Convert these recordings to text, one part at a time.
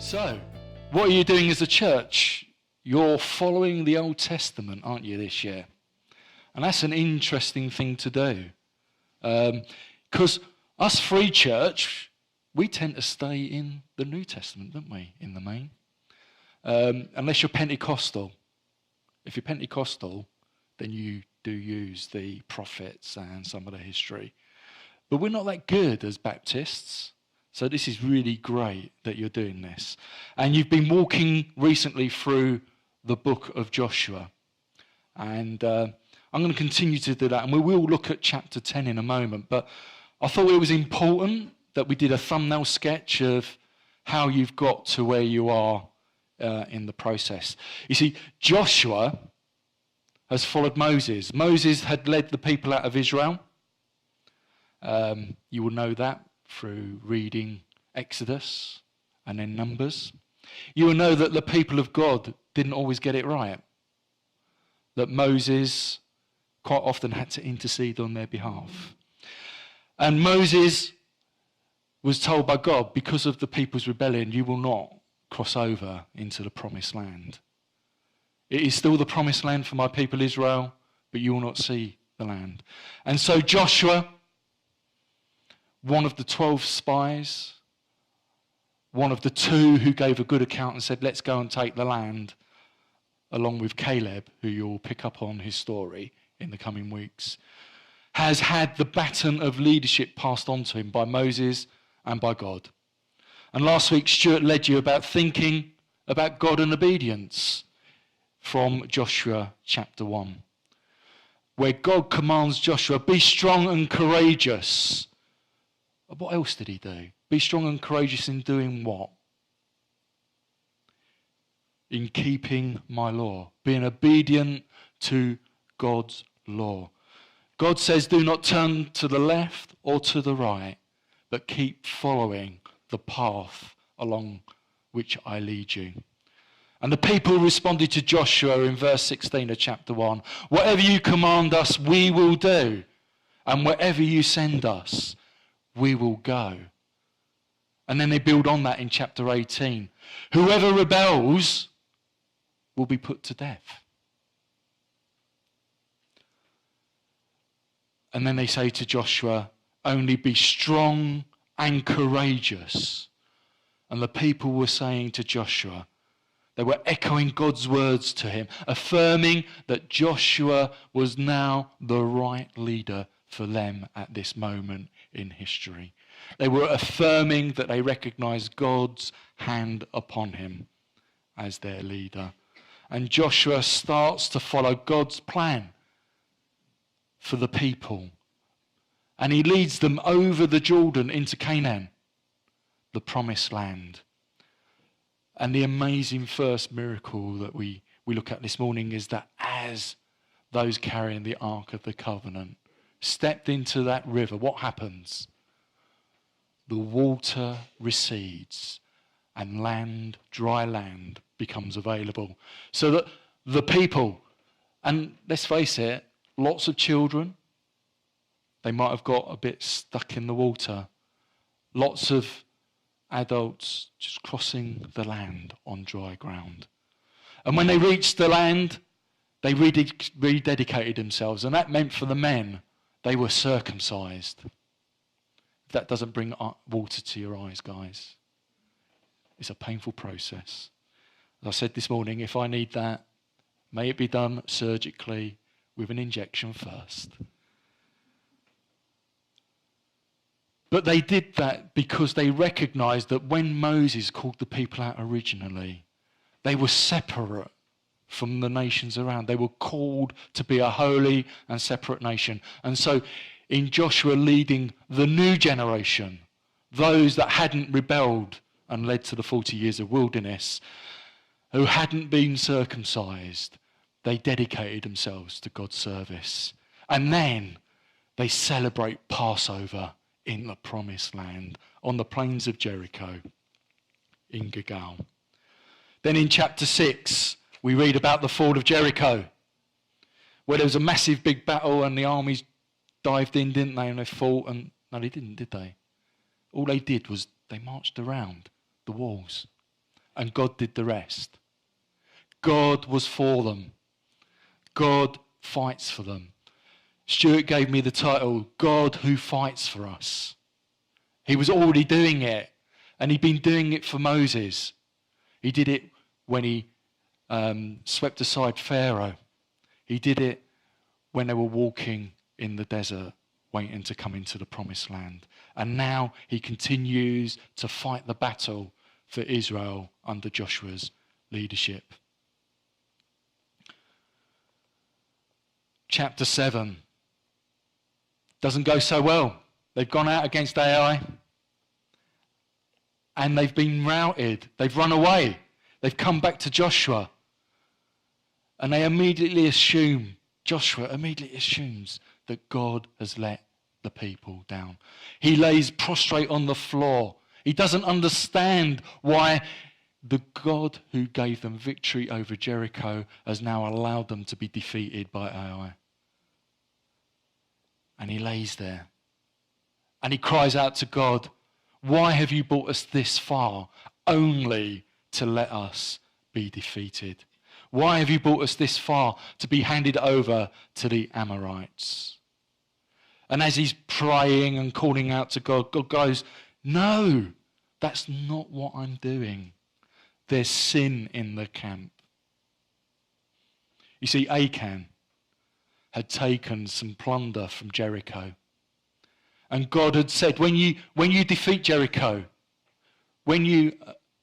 So, what are you doing as a church? You're following the Old Testament, aren't you, this year? And that's an interesting thing to do. Because us Free Church, we tend to stay in the New Testament, don't we, in the main? Unless you're Pentecostal. If you're Pentecostal, then you do use the prophets and some of the history. But we're not that good as Baptists. So this is really great that you're doing this. And you've been walking recently through the book of Joshua. And I'm going to continue to do that. And we will look at chapter 10 in a moment. But I thought it was important that we did a thumbnail sketch of how you've got to where you are in the process. You see, Joshua has followed Moses. Moses had led the people out of Israel. You will know that through reading Exodus and then Numbers. You will know that the people of God didn't always get it right. That Moses quite often had to intercede on their behalf. And Moses was told by God, because of the people's rebellion, you will not cross over into the promised land. It is still the promised land for my people Israel, but you will not see the land. And so Joshua, one of the 12 spies, one of the 2 who gave a good account and said, let's go and take the land, along with Caleb, who you'll pick up on his story in the coming weeks, has had the baton of leadership passed on to him by Moses and by God. And last week, Stuart led you about thinking about God and obedience from Joshua chapter 1, where God commands Joshua, be strong and courageous. What else did he do? Be strong and courageous in doing what? In keeping my law, being obedient to God's law. God says, do not turn to the left or to the right, but keep following the path along which I lead you. And the people responded to Joshua in verse 16 of chapter 1. Whatever you command us, we will do. And wherever you send us, we will go. And then they build on that in chapter 18. Whoever rebels will be put to death. And then they say to Joshua, only be strong and courageous. And the people were saying to Joshua, they were echoing God's words to him, affirming that Joshua was now the right leader for them at this moment in history. They were affirming that they recognized God's hand upon him as their leader. And Joshua starts to follow God's plan for the people. And he leads them over the Jordan into Canaan, the promised land. And the amazing first miracle that we look at this morning is that as those carrying the Ark of the Covenant stepped into that river, what happens? The water recedes and land, dry land, becomes available. So that the people, and let's face it, lots of children, they might have got a bit stuck in the water. Lots of adults just crossing the land on dry ground. And when they reached the land, they rededicated themselves. And that meant for the men, they were circumcised. If that doesn't bring water to your eyes, guys, it's a painful process. As I said this morning, if I need that, may it be done surgically with an injection first. But they did that because they recognized that when Moses called the people out originally, they were separate from the nations around. They were called to be a holy and separate nation. And so in Joshua leading the new generation, those that hadn't rebelled and led to the 40 years of wilderness, who hadn't been circumcised, they dedicated themselves to God's service. And then they celebrate Passover in the promised land, on the plains of Jericho, in Gilgal. Then in chapter 6, we read about the fall of Jericho, where there was a massive big battle and the armies dived in, didn't they, and they fought. And no, they didn't, did they? All they did was they marched around the walls. and God did the rest. God was for them. God fights for them. Stuart gave me the title, God Who Fights for Us. He was already doing it, and he'd been doing it for Moses. He did it when he swept aside Pharaoh. He did it when they were walking in the desert, waiting to come into the promised land. And now he continues to fight the battle for Israel under Joshua's leadership. Chapter 7 doesn't go so well. They've gone out against Ai and they've been routed. They've run away. They've come back to Joshua. And Joshua immediately assumes that God has let the people down. He lays prostrate on the floor. He doesn't understand why the God who gave them victory over Jericho has now allowed them to be defeated by Ai. And he lays there. And he cries out to God, why have you brought us this far only to let us be defeated? Why have you brought us this far to be handed over to the Amorites? And as he's praying and calling out to God, God goes, no, that's not what I'm doing. There's sin in the camp. You see, Achan had taken some plunder from Jericho. And God had said, when you defeat Jericho, when you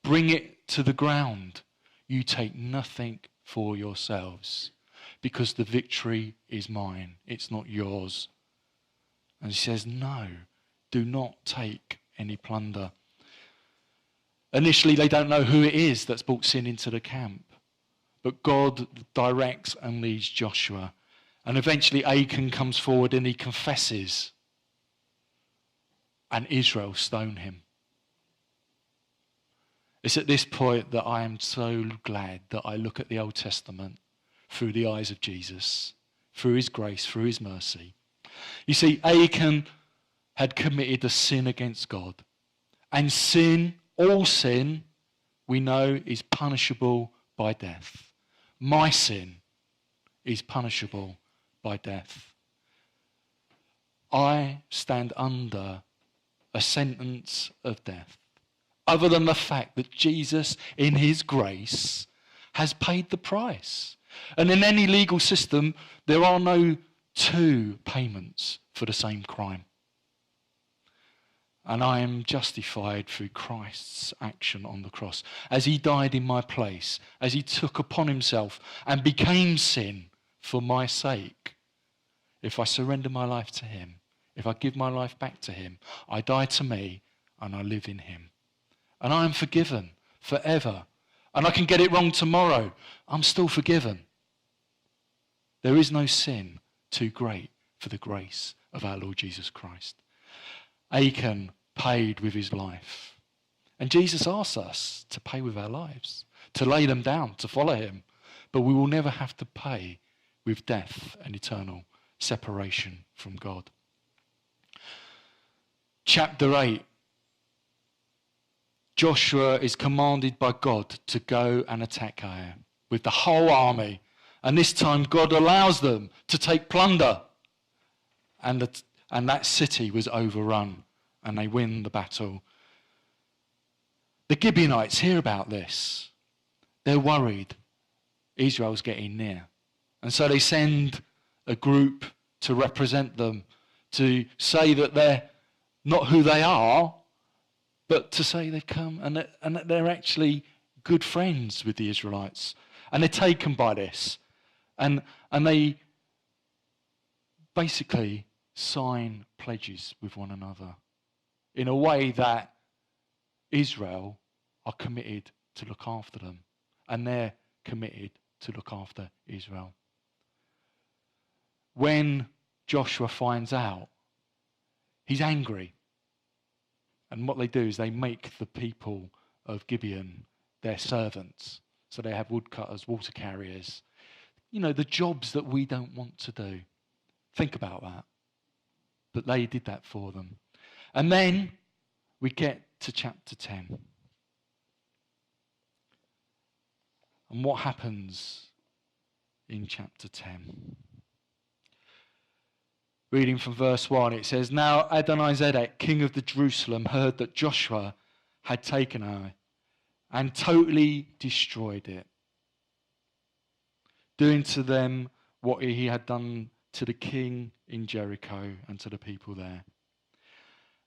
bring it to the ground, you take nothing for yourselves, because the victory is mine, it's not yours. And he says, no, do not take any plunder. Initially, they don't know who it is that's brought sin into the camp. But God directs and leads Joshua. And eventually Achan comes forward and he confesses. And Israel stone him. It's at this point that I am so glad that I look at the Old Testament through the eyes of Jesus, through his grace, through his mercy. You see, Achan had committed a sin against God. And sin, all sin, we know, is punishable by death. My sin is punishable by death. I stand under a sentence of death, other than the fact that Jesus, in his grace, has paid the price. And in any legal system, there are no two payments for the same crime. And I am justified through Christ's action on the cross. As he died in my place, as he took upon himself and became sin for my sake. If I surrender my life to him, if I give my life back to him, I die to me and I live in him. And I am forgiven forever. And I can get it wrong tomorrow. I'm still forgiven. There is no sin too great for the grace of our Lord Jesus Christ. Achan paid with his life. And Jesus asks us to pay with our lives, to lay them down, to follow him. But we will never have to pay with death and eternal separation from God. Chapter 8. Joshua is commanded by God to go and attack Ai with the whole army. And this time God allows them to take plunder. And that city was overrun. And they win the battle. The Gibeonites hear about this. They're worried. Israel's getting near. And so they send a group to represent them, to say that they're not who they are, but to say they've come and that they're actually good friends with the Israelites. And they're taken by this. And they basically sign pledges with one another in a way that Israel are committed to look after them. And they're committed to look after Israel. When Joshua finds out, he's angry. And what they do is they make the people of Gibeon their servants. So they have woodcutters, water carriers. You know, the jobs that we don't want to do. Think about that. But they did that for them. And then we get to chapter 10. And what happens in chapter 10? Reading from verse 1, it says, Now Adonizedek, king of the Jerusalem, heard that Joshua had taken Ai and totally destroyed it, doing to them what he had done to the king in Jericho and to the people there.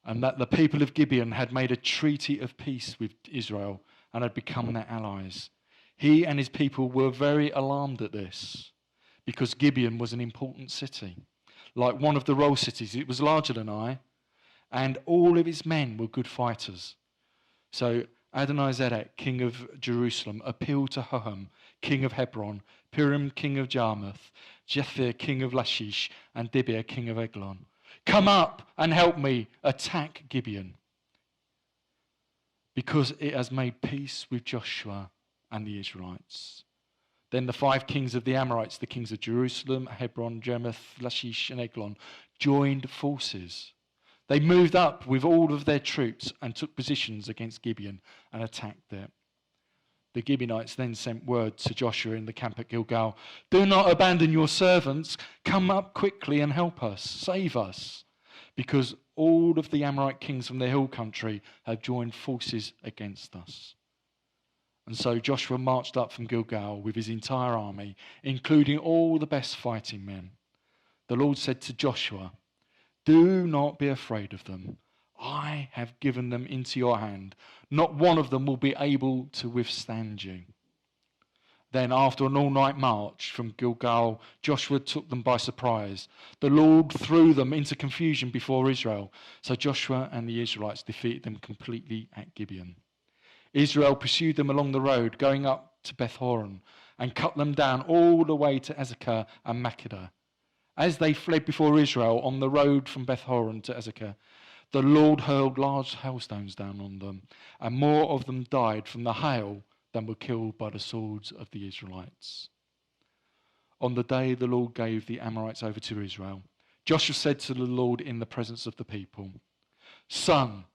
And that the people of Gibeon had made a treaty of peace with Israel and had become their allies. He and his people were very alarmed at this, because Gibeon was an important city. Like one of the royal cities, it was larger than Ai, and all of its men were good fighters. So Adonizedek, king of Jerusalem, appealed to Hoham, king of Hebron, Piram, king of Jarmuth, Jephthah, king of Lachish, and Dibir, king of Eglon. Come up and help me attack Gibeon, because it has made peace with Joshua and the Israelites. Then the 5 kings of the Amorites, the kings of Jerusalem, Hebron, Jarmuth, Lachish, and Eglon, joined forces. They moved up with all of their troops and took positions against Gibeon and attacked it. The Gibeonites then sent word to Joshua in the camp at Gilgal, Do not abandon your servants. Come up quickly and help us. Save us. Because all of the Amorite kings from the hill country have joined forces against us. And so Joshua marched up from Gilgal with his entire army, including all the best fighting men. The Lord said to Joshua, Do not be afraid of them. I have given them into your hand. Not one of them will be able to withstand you. Then after an all-night march from Gilgal, Joshua took them by surprise. The Lord threw them into confusion before Israel. So Joshua and the Israelites defeated them completely at Gibeon. Israel pursued them along the road, going up to Beth-horon, and cut them down all the way to Azekah and Makkedah. As they fled before Israel on the road from Beth-horon to Azekah, the Lord hurled large hailstones down on them, and more of them died from the hail than were killed by the swords of the Israelites. On the day the Lord gave the Amorites over to Israel, Joshua said to the Lord in the presence of the people, Sun,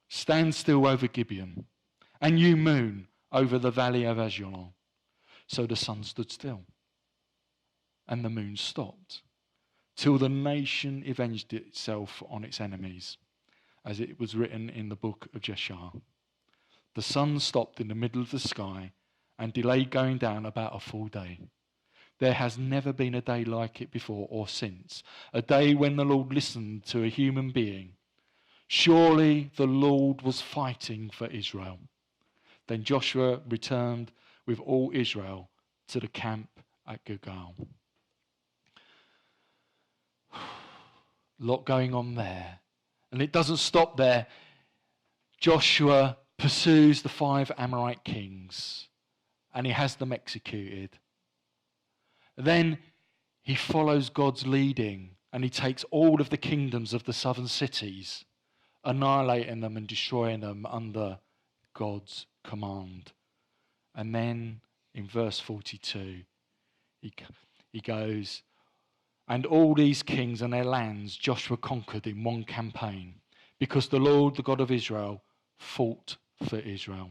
stand still over Gibeon, and you, moon, over the valley of Ajalon. So the sun stood still, and the moon stopped, till the nation avenged itself on its enemies, as it was written in the book of Jeshar. The sun stopped in the middle of the sky and delayed going down about a full day. There has never been a day like it before or since, a day when the Lord listened to a human being. Surely the Lord was fighting for Israel. Then Joshua returned with all Israel to the camp at Gilgal. A lot going on there. And it doesn't stop there. Joshua pursues the 5 Amorite kings and he has them executed. Then he follows God's leading and he takes all of the kingdoms of the southern cities, annihilating them and destroying them under God's command. And then in verse 42, he goes, And all these kings and their lands Joshua conquered in one campaign, because the Lord, the God of Israel, fought for Israel.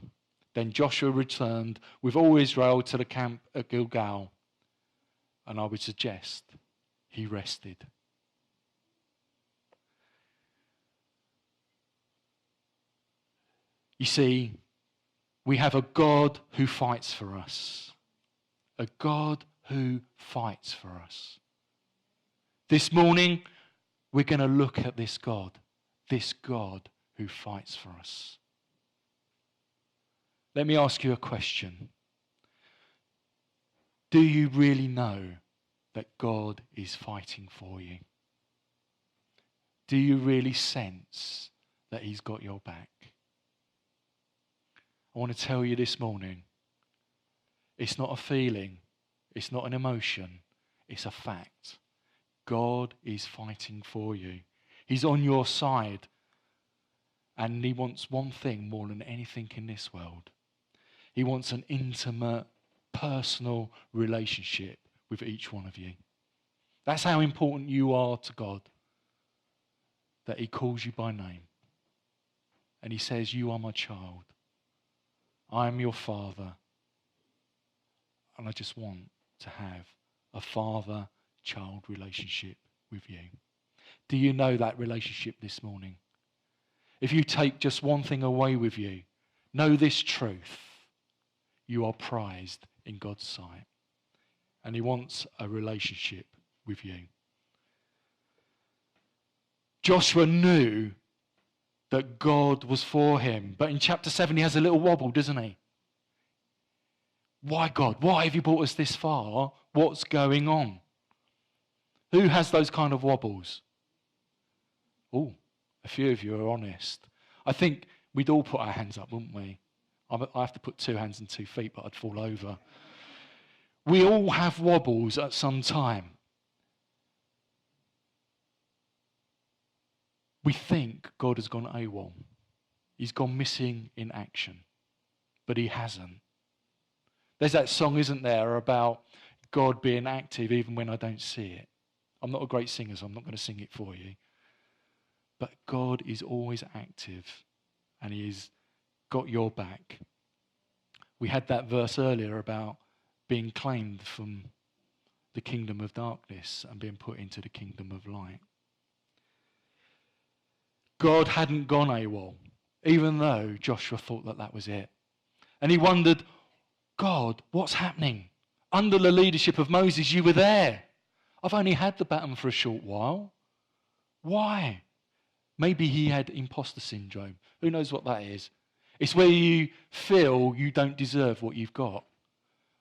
Then Joshua returned with all Israel to the camp at Gilgal, and I would suggest he rested. You see, we have a God who fights for us. A God who fights for us. This morning, we're going to look at this God who fights for us. Let me ask you a question. Do you really know that God is fighting for you? Do you really sense that he's got your back? I want to tell you this morning, it's not a feeling, it's not an emotion, it's a fact. God is fighting for you. He's on your side. And he wants one thing more than anything in this world. He wants an intimate, personal relationship with each one of you. That's how important you are to God. That he calls you by name. And he says, You are my child. I am your father. And I just want to have a father-child relationship with you. Do you know that relationship this morning? If you take just one thing away with you, know this truth. You are prized in God's sight. And he wants a relationship with you. Joshua knew that God was for him. But in chapter 7, he has a little wobble, doesn't he? Why, God? Why have you brought us this far? What's going on? Who has those kind of wobbles? Oh, a few of you are honest. I think we'd all put our hands up, wouldn't we? I have to put 2 hands and 2 feet, but I'd fall over. We all have wobbles at some time. We think God has gone AWOL. He's gone missing in action. But he hasn't. There's that song, isn't there, about God being active even when I don't see it. I'm not a great singer, so I'm not going to sing it for you. But God is always active, and he's got your back. We had that verse earlier about being claimed from the kingdom of darkness and being put into the kingdom of light. God hadn't gone AWOL, even though Joshua thought that that was it. And he wondered, God, what's happening? Under the leadership of Moses, you were there. I've only had the baton for a short while. Why? Maybe he had imposter syndrome. Who knows what that is? It's where you feel you don't deserve what you've got.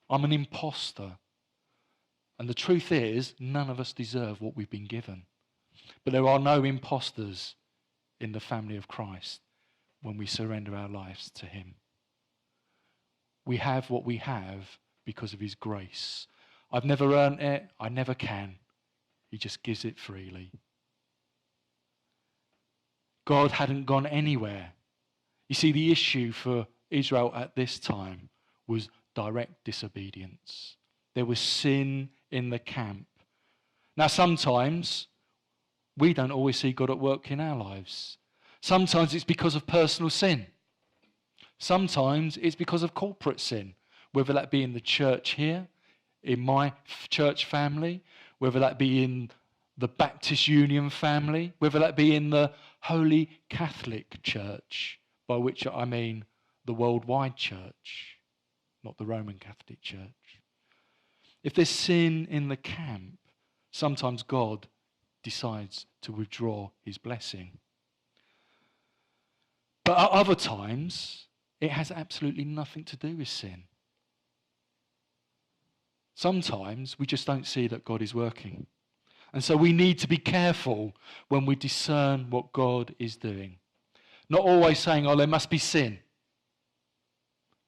I'm an imposter. And the truth is, none of us deserve what we've been given. But there are no imposters in the family of Christ when we surrender our lives to him. We have what we have because of his grace. I've never earned it. I never can. He just gives it freely. God hadn't gone anywhere. You see, the issue for Israel at this time was direct disobedience. There was sin in the camp. Now, sometimes we don't always see God at work in our lives. Sometimes it's because of personal sin. Sometimes it's because of corporate sin, whether that be in the church here, in my church family, whether that be in the Baptist Union family, whether that be in the Holy Catholic Church, by which I mean the worldwide church, not the Roman Catholic Church. If there's sin in the camp, sometimes God decides to withdraw his blessing. But at other times, it has absolutely nothing to do with sin. Sometimes we just don't see that God is working. And so we need to be careful when we discern what God is doing. Not always saying, oh, there must be sin.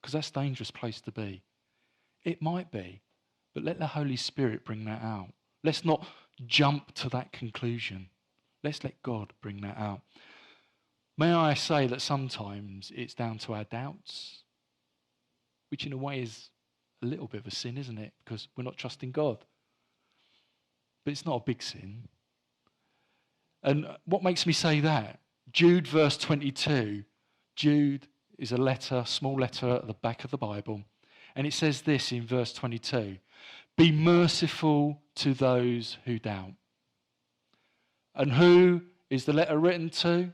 Because that's a dangerous place to be. It might be, but let the Holy Spirit bring that out. Let's not jump to that conclusion. Let's let God bring that out. May I say that sometimes it's down to our doubts, which in a way is a little bit of a sin, isn't it? Because we're not trusting God. But it's not a big sin. And what makes me say that? Jude verse 22. Jude is a letter, small letter at the back of the Bible. And it says this in verse 22. Be merciful to those who doubt. And who is the letter written to?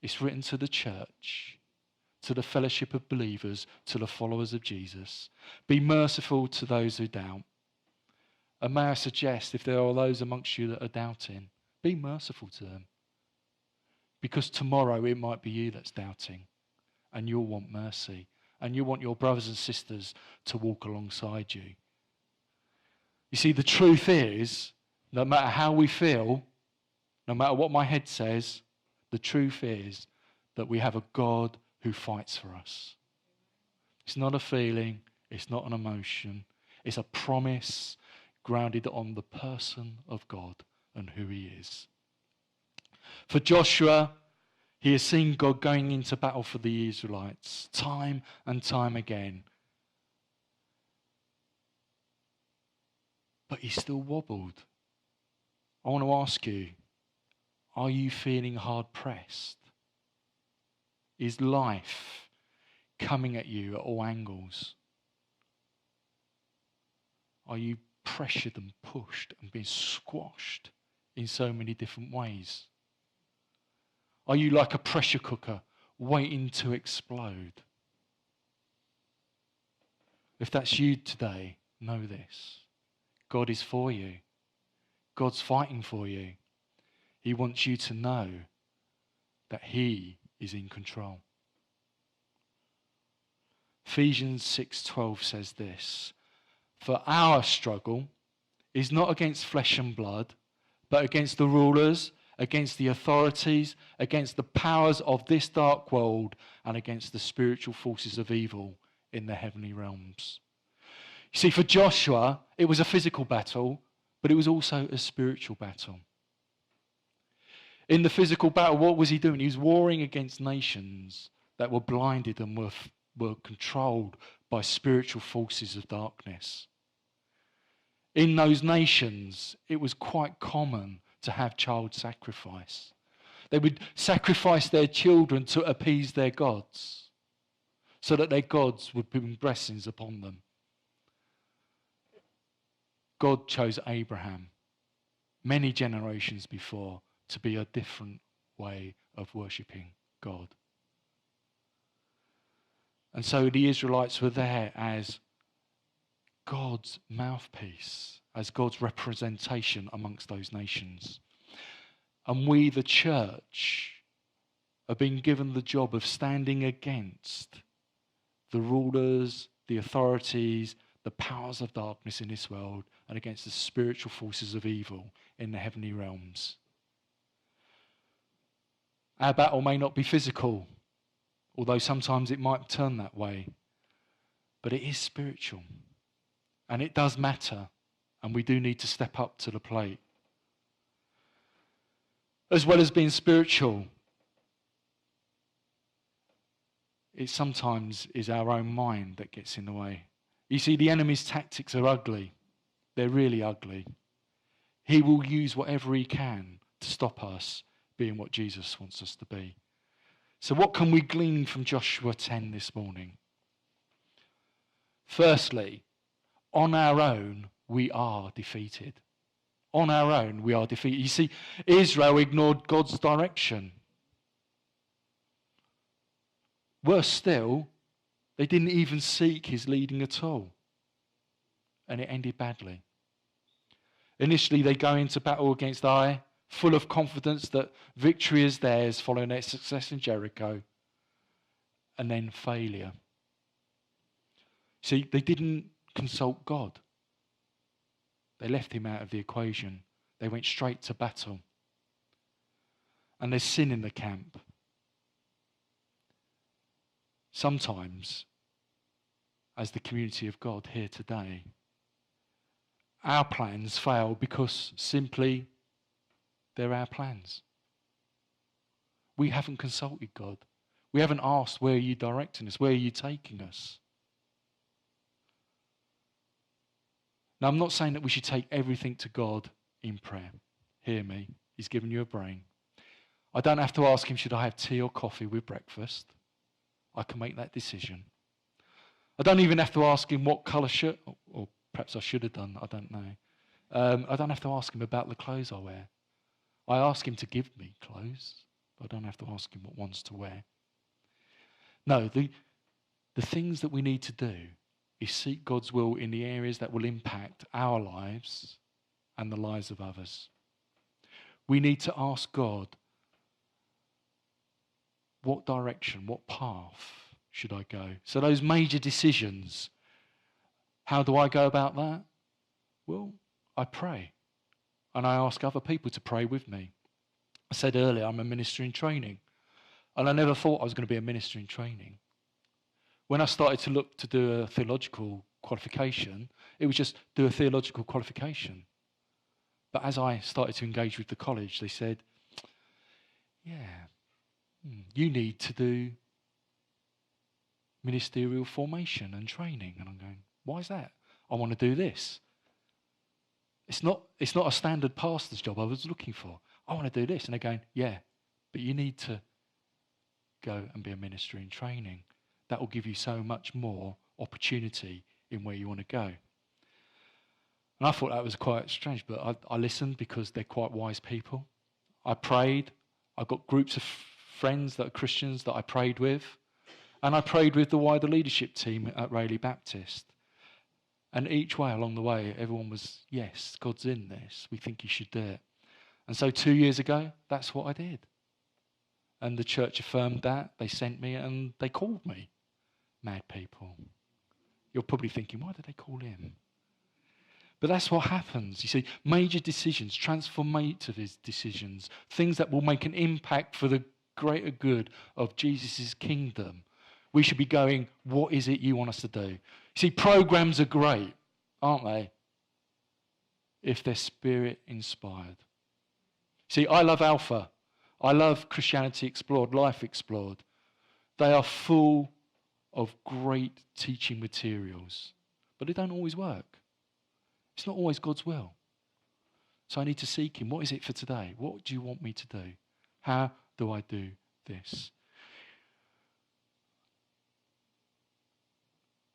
It's written to the church, to the fellowship of believers, to the followers of Jesus. Be merciful to those who doubt. And may I suggest, if there are those amongst you that are doubting, be merciful to them. Because tomorrow it might be you that's doubting, and you'll want mercy, and you want your brothers and sisters to walk alongside you. You see, the truth is, no matter how we feel, no matter what my head says, the truth is that we have a God who fights for us. It's not a feeling, it's not an emotion, it's a promise grounded on the person of God and who he is. For Joshua, he has seen God going into battle for the Israelites time and time again. But he still wobbled. I want to ask you, are you feeling hard pressed? Is life coming at you at all angles? Are you pressured and pushed and being squashed in so many different ways? Are you like a pressure cooker waiting to explode? If that's you today, know this. God is for you. God's fighting for you. He wants you to know that he is in control. Ephesians 6:12 says this, "For our struggle is not against flesh and blood, but against the rulers, against the authorities, against the powers of this dark world, and against the spiritual forces of evil in the heavenly realms." You see, for Joshua, it was a physical battle, but it was also a spiritual battle. In the physical battle, what was he doing? He was warring against nations that were blinded and were controlled by spiritual forces of darkness. In those nations, it was quite common to have child sacrifice. They would sacrifice their children to appease their gods, so that their gods would bring blessings upon them. God chose Abraham many generations before to be a different way of worshipping God. And so the Israelites were there as God's mouthpiece, as God's representation amongst those nations. And we, the church, are being given the job of standing against the rulers, the authorities, the powers of darkness in this world, and against the spiritual forces of evil in the heavenly realms. Our battle may not be physical, although sometimes it might turn that way, but it is spiritual. And it does matter, and we do need to step up to the plate. As well as being spiritual, it sometimes is our own mind that gets in the way. You see, the enemy's tactics are ugly. They're really ugly. He will use whatever he can to stop us being what Jesus wants us to be. So what can we glean from Joshua 10 this morning? Firstly, on our own, we are defeated. On our own, we are defeated. You see, Israel ignored God's direction. Worse still, they didn't even seek his leading at all. And it ended badly. Initially, they go into battle against Ai, full of confidence that victory is theirs following their success in Jericho. And then failure. See, they didn't consult God. They left him out of the equation. They went straight to battle. And there's sin in the camp. Sometimes, as the community of God here today, our plans fail because simply they're our plans. We haven't consulted God. We haven't asked, where are you directing us? Where are you taking us? Now, I'm not saying that we should take everything to God in prayer. Hear me. He's given you a brain. I don't have to ask him, should I have tea or coffee with breakfast? I can make that decision. I don't even have to ask him what colour shirt, or perhaps I should have done, I don't know. I don't have to ask him about the clothes I wear. I ask him to give me clothes, but I don't have to ask him what ones to wear. No, the things that we need to do is seek God's will in the areas that will impact our lives and the lives of others. We need to ask God, what direction, what path should I go? So those major decisions, how do I go about that? Well, I pray. And I ask other people to pray with me. I said earlier, I'm a minister in training. And I never thought I was going to be a minister in training. When I started to look to do a theological qualification, it was just do a theological qualification. But as I started to engage with the college, they said, you need to do ministerial formation and training. And I'm going, why is that? I want to do this. It's not a standard pastor's job I was looking for. I want to do this. And they're going, yeah, but you need to go and be a minister in training. That will give you so much more opportunity in where you want to go. And I thought that was quite strange, but I listened because they're quite wise people. I prayed. I got groups of friends that are Christians that I prayed with. And I prayed with the wider leadership team at Rayleigh Baptist. And each way along the way, everyone was, yes, God's in this. We think he should do it. And so 2 years ago, that's what I did. And the church affirmed that. They sent me and they called me mad people. You're probably thinking, why did they call him? But that's what happens. You see, major decisions, transformative decisions, things that will make an impact for the greater good of Jesus' kingdom. We should be going, what is it you want us to do? You see, programs are great, aren't they? If they're spirit inspired. See, I love Alpha. I love Christianity Explored, Life Explored. They are full of great teaching materials, but they don't always work. It's not always God's will. So I need to seek him. What is it for today? What do you want me to do? How do I do this?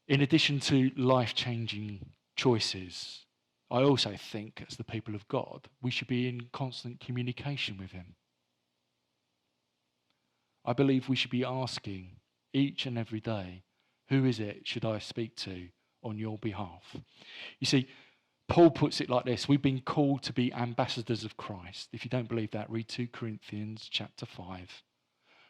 In addition to life-changing choices, I also think, as the people of God, we should be in constant communication with him. I believe we should be asking each and every day, who is it should I speak to on your behalf? You see, Paul puts it like this: we've been called to be ambassadors of Christ. If you don't believe that, read 2 Corinthians chapter 5.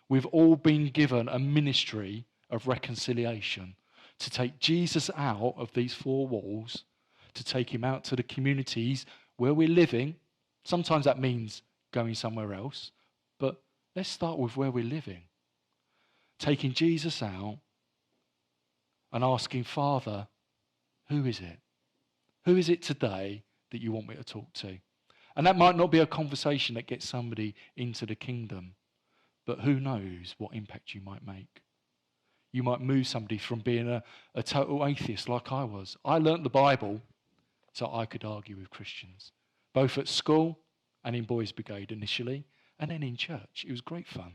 We've all been given a ministry of reconciliation to take Jesus out of these four walls, to take him out to the communities where we're living. Sometimes that means going somewhere else, but let's start with where we're living. Taking Jesus out and asking, Father, who is it? Who is it today that you want me to talk to? And that might not be a conversation that gets somebody into the kingdom, but who knows what impact you might make. You might move somebody from being a total atheist like I was. I learnt the Bible so I could argue with Christians, both at school and in Boys Brigade initially, and then in church. It was great fun.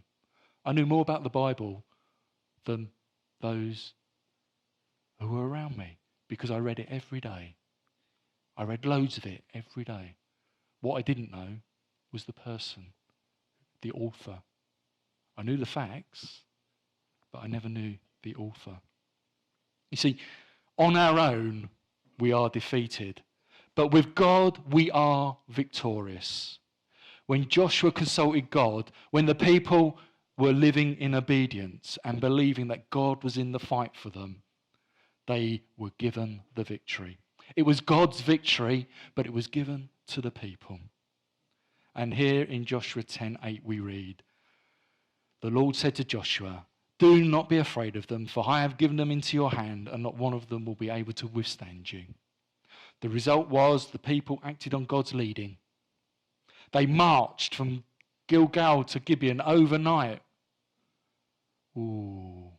I knew more about the Bible than those who were around me because I read it every day. I read loads of it every day. What I didn't know was the person, the author. I knew the facts, but I never knew the author. You see, on our own, we are defeated. But with God, we are victorious. When Joshua consulted God, when the people were living in obedience and believing that God was in the fight for them, they were given the victory. It was God's victory, but it was given to the people. And here in Joshua 10:8 we read, the Lord said to Joshua, do not be afraid of them, for I have given them into your hand, and not one of them will be able to withstand you. The result was the people acted on God's leading. They marched from Gilgal to Gibeon overnight. Ooh,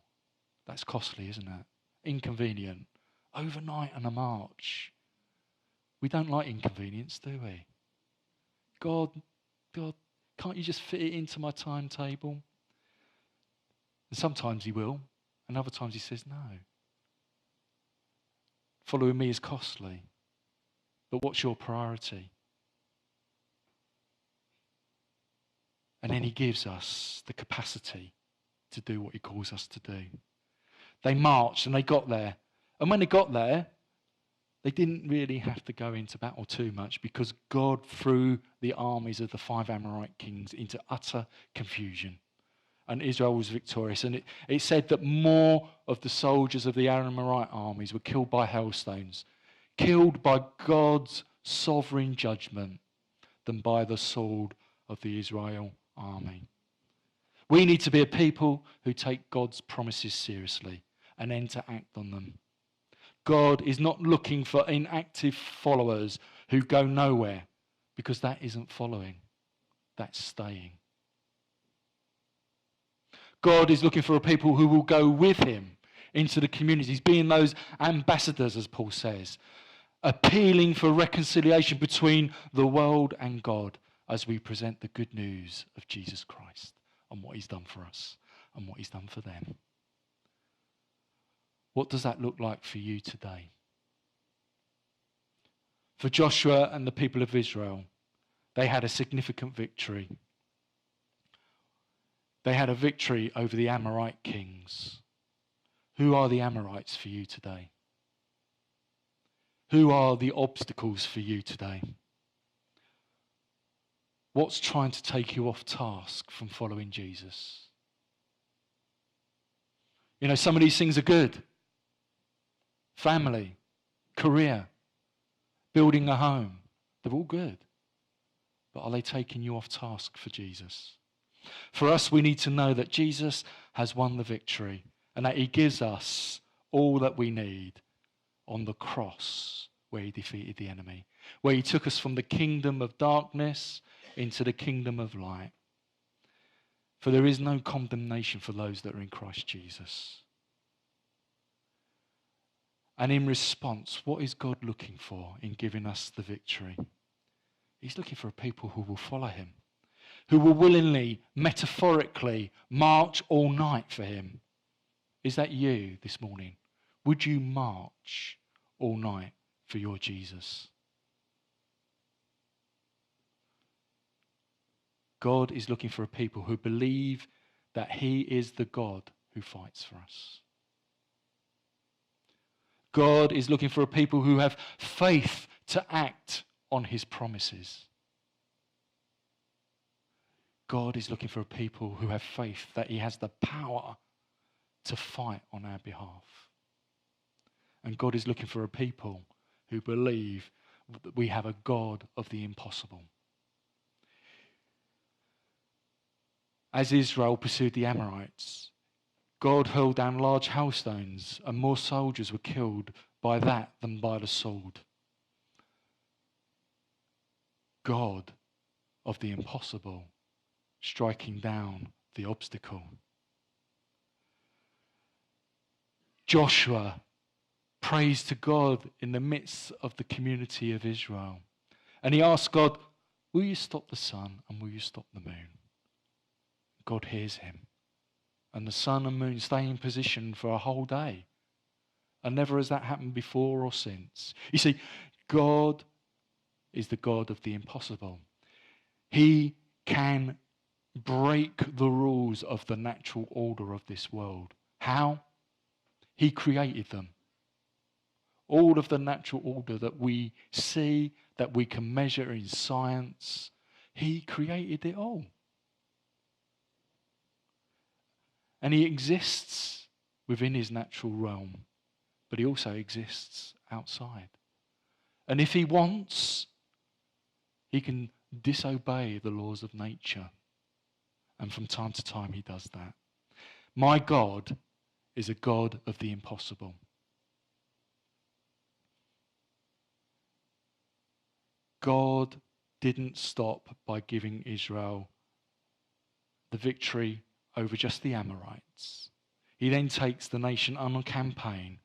that's costly, isn't it? Inconvenient. Overnight and a march. We don't like inconvenience, do we? God, can't you just fit it into my timetable? And sometimes he will, and other times he says no. Following me is costly, but what's your priority? And then he gives us the capacity to do what he calls us to do. They marched and they got there. And when they got there, they didn't really have to go into battle too much because God threw the armies of the 5 Amorite kings into utter confusion. And Israel was victorious. And it said that more of the soldiers of the Amorite armies were killed by hailstones, killed by God's sovereign judgment, than by the sword of the Israel army. We need to be a people who take God's promises seriously and then to act on them. God is not looking for inactive followers who go nowhere, because that isn't following, that's staying. God is looking for a people who will go with him into the communities, being those ambassadors, as Paul says, appealing for reconciliation between the world and God as we present the good news of Jesus Christ and what he's done for us and what he's done for them. What does that look like for you today? For Joshua and the people of Israel, they had a significant victory. They had a victory over the Amorite kings. Who are the Amorites for you today? Who are the obstacles for you today? What's trying to take you off task from following Jesus? You know, some of these things are good. Family, career, building a home, they're all good. But are they taking you off task for Jesus? For us, we need to know that Jesus has won the victory and that he gives us all that we need on the cross where he defeated the enemy, where he took us from the kingdom of darkness into the kingdom of light. For there is no condemnation for those that are in Christ Jesus. And in response, what is God looking for in giving us the victory? He's looking for a people who will follow him, who will willingly, metaphorically, march all night for him. Is that you this morning? Would you march all night for your Jesus? God is looking for a people who believe that he is the God who fights for us. God is looking for a people who have faith to act on his promises. God is looking for a people who have faith that he has the power to fight on our behalf. And God is looking for a people who believe that we have a God of the impossible. As Israel pursued the Amorites, God hurled down large hailstones, and more soldiers were killed by that than by the sword. God of the impossible, striking down the obstacle. Joshua prays to God in the midst of the community of Israel. And he asks God, will you stop the sun and will you stop the moon? God hears him. And the sun and moon stay in position for a whole day. And never has that happened before or since. You see, God is the God of the impossible. He can break the rules of the natural order of this world. How? He created them. All of the natural order that we see, that we can measure in science, he created it all. And he exists within his natural realm, but he also exists outside. And if he wants, he can disobey the laws of nature. And from time to time he does that. My God is a God of the impossible. God didn't stop by giving Israel the victory over just the Amorites. He then takes the nation on a campaign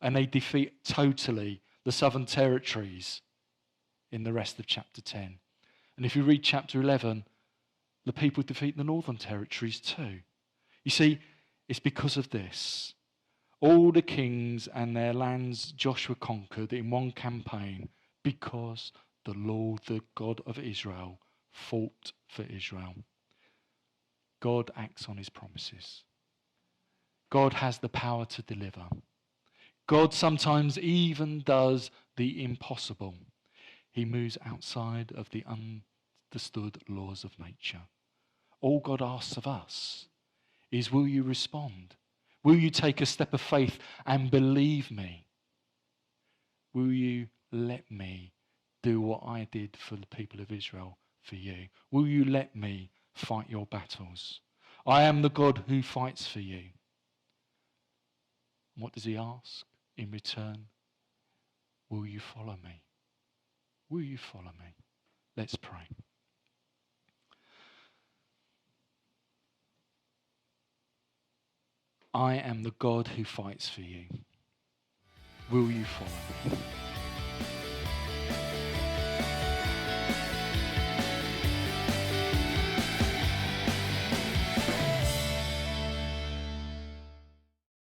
and they defeat totally the southern territories in the rest of chapter 10. And if you read chapter 11, the people defeat the northern territories too. You see, it's because of this. All the kings and their lands Joshua conquered in one campaign because the Lord, the God of Israel, fought for Israel. God acts on his promises. God has the power to deliver. God sometimes even does the impossible. He moves outside of the understood laws of nature. All God asks of us is, will you respond? Will you take a step of faith and believe me? Will you let me do what I did for the people of Israel for you? Will you let me fight your battles? I am the God who fights for you. What does he ask in return? Will you follow me? Will you follow me? Let's pray. I am the God who fights for you. Will you follow me?